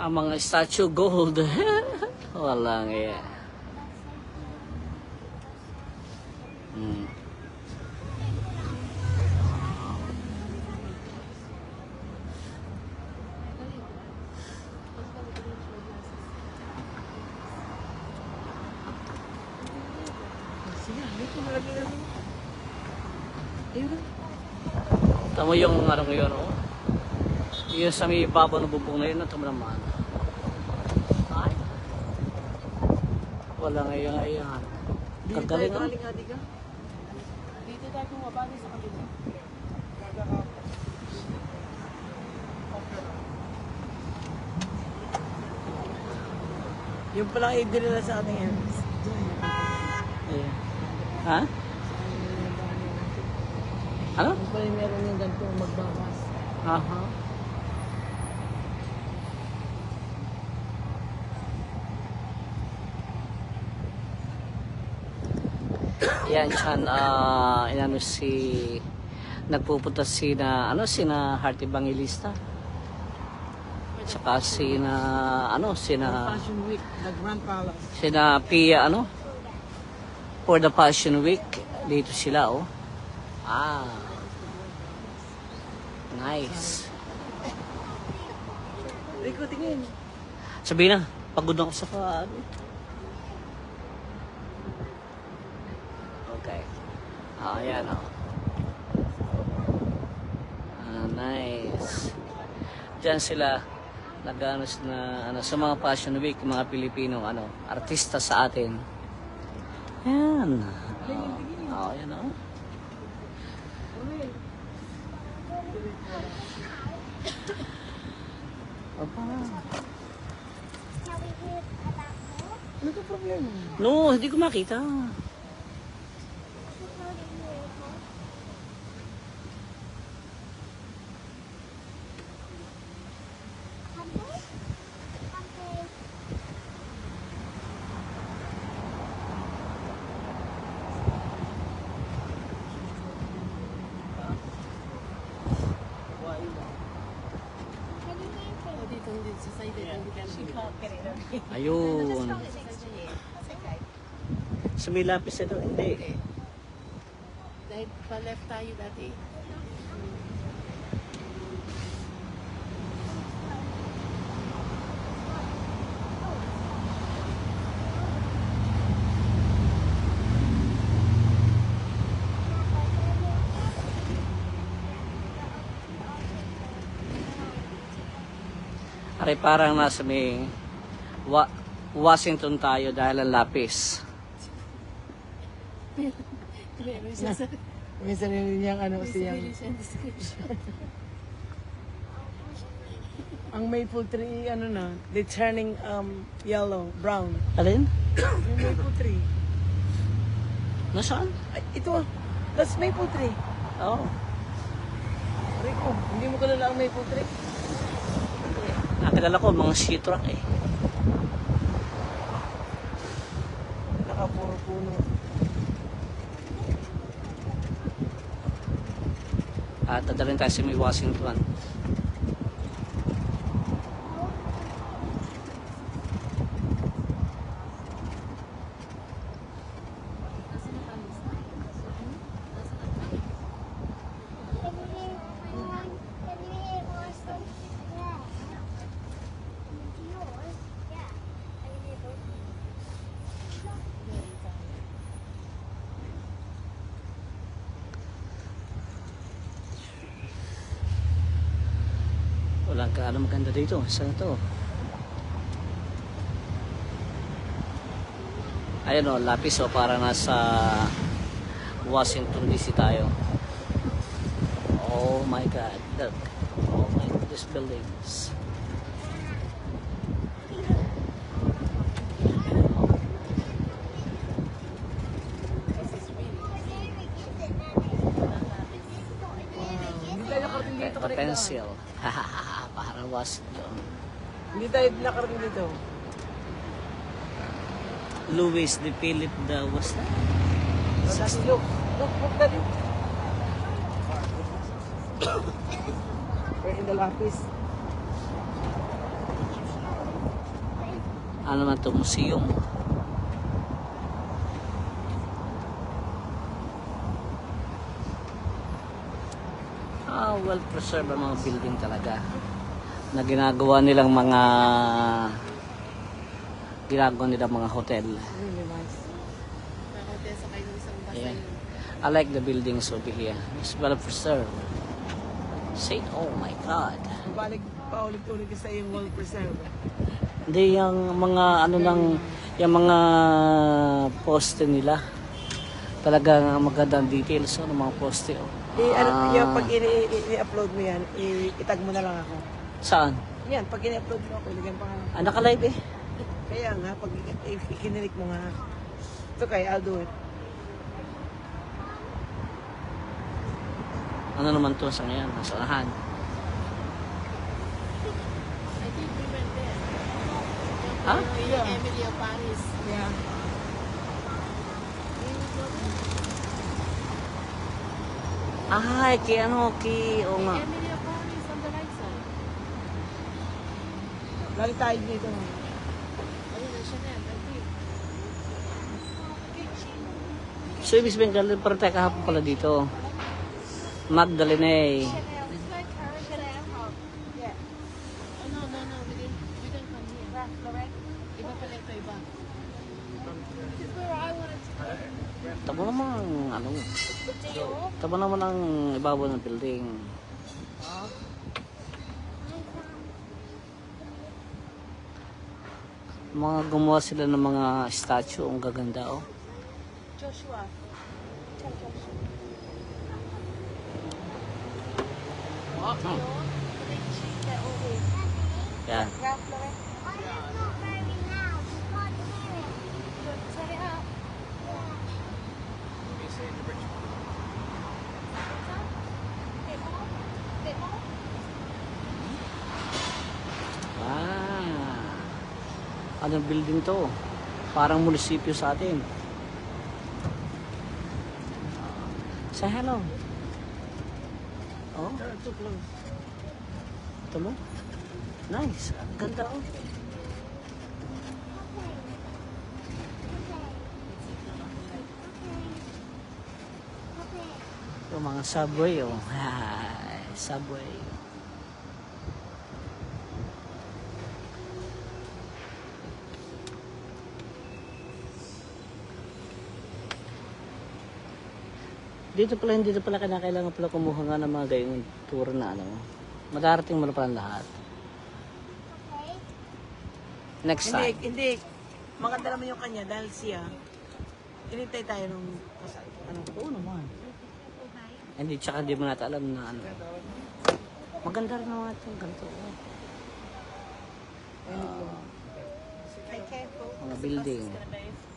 Ang mga statue gold. Walang iya. Tamo yung ano yun, oh. Yung sa may baba ng bubong na yun, tamo naman. Ay. Wala ngayon, ayan. Kagaling, oh. Dito tayo bumabali sa kabila. Yung palang idol nila sa ating airways. Ayan. Ha? Ano? Yung pala meron yung ganito magbawas. Aha. Yan dyan, inano nagpupunta sina Heart Evangelista. Tsaka Fashion Week, the Grand Palace. sina Pia, for the Fashion Week. Dito sila, oh. Ah. Nice. Rico, tingin. Sabi na, pagod ako sa Okay. Ayan, oh. Nice. Diyan sila nag-ano sa mga Fashion Week, mga Pilipinong artista sa atin. Ayan. Ayan, oh. Ano ka problema? No, hindi ko makita. Dito sa side dito. Ayun. Sa may lapis ito, hindi. Dahil pa left tayo dati. Ari parang nasa may Washington tayo dahil ang lapis. May sarili niyang siyang. Ang maple tree, they're turning yellow, brown. Alin? Yung maple tree. Nasaan? Ay, ito, that's maple tree. Oh. Rico, hindi mo kalala ang maple tree? Natagal ako, mga sheetrock eh. Nakapuro puno. At dadalhin tayo sa may Washington. Walang maganda dito. Saan to? Ayun, lapis, para nasa Washington DC tayo. Oh my God, look. Oh my God, these buildings. Hindi tayo nakarating dito, Pencil. Para Washington. Hindi tayo nakarating dito. Louis de Philip the what's that? Look, daddy. We're in the lapis. Ano naman to, museum. Well preserved ang mga building talaga na ginagawa nilang mga hotel. Really nice. Nakahotel sa kayo ng isang basa Yeah. yun. I like the buildings over here. It's well preserved. Say, oh my God. Balik pa ulit-ulit sa yung wall preserve. Hindi, yung mga ano lang, yung mga poste nila. Talagang magandang details ng mga poste. Oh. Yung pag i-upload mo yan, itag mo na lang ako. Saan? Yan, pag i-upload mo ako, ilagyan pa nga. Naka-live eh. Kaya nga, pag ikinilik mo nga, it's okay, I'll do it. Ano naman to sa ngayon? Nasa unahan. I think we went there. Huh? Yung Emily of Paris. Yeah. Ay, kay ano, oo nga. Emily of Paris on the right side. Lagi tayo dito. Ayun, na Chanel, I think. So, ibig sabihin, galing para tayo kahapon pala dito. Magdalene. Oh, no, no, no. We didn't come here. Iba pala ito, iba. This is where I wanted to go. Tabo naman, ano. Tabo naman ang ibabaw ng building. Mga gumawa sila ng mga statue, ang gaganda oh. Joshua. Yan. Anong building to? Parang munisipyo sa atin. Say hello. Oh, Too close. ito mo? Nice. Ang ganda oh. Yung mga subway oh. Subway. Dito pala kailangan pala kumuha nga ng mga gayong tour na ano. Madarating mo na pala lahat. Next time. Hindi. Maganda naman yung kanya dahil siya. Inintay tayo nung ano. Oo naman. Hindi, tsaka hindi mo natin alam na ano. Maganda rin naman itong ganito. Mga building.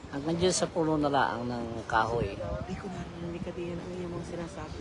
Hanggang dyan sa puno na laang ng kahoy. Hindi ko narinig ka din ang iyong mga sinasabi.